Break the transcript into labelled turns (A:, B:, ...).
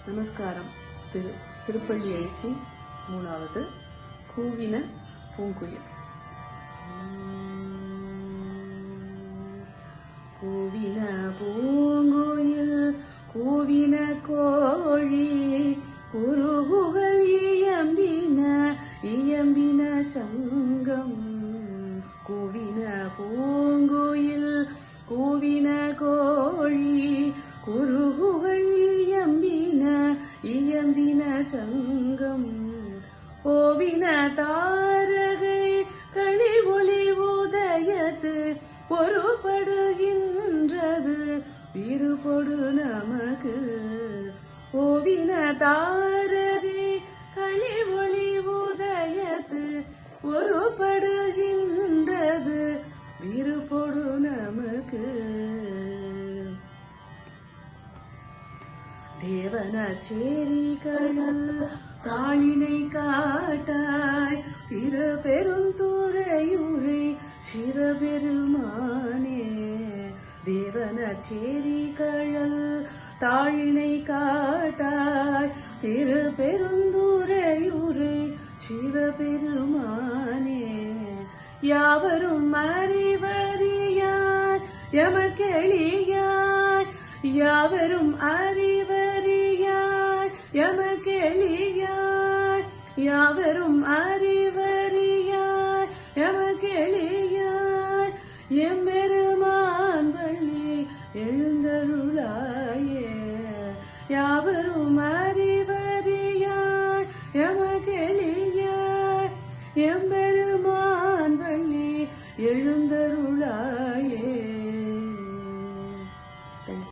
A: நமஸ்காரம். திருப்பள்ளி எழுச்சி 3வது. கூவின பூங்குயில். கூவின பூங்குயில் கூவின கோழி குருகுகள் இயம்பின சங்கம். கூவின பூங்குயில் கூவின கோழி குருகுகள் இயம்பின சங்கம். ஓவின தாரகை களி ஒளி உதயத்து ஒருபடுகின்றது விருப்பொடு நமக்கு. ஓவின தாரகை களி ஒளி உதயத்து ஒருபடுகின்றது விருப்பொடு நமக்கு. தேவனச்சேரிகள் தாளினை காட்டாய் திருப்பெருந்துறையுரை சிவபெருமானே. தேவனச்சேரிகள் தாளினை காட்டாய் திருப்பெருந்துறையுரை சிவபெருமானே. யாவரும் அறிவறியாய் எமக்கெளியாய், யாவரும் அறிவறியாய் எமக்கெளியாய், யாவரும் அறிவறியாய்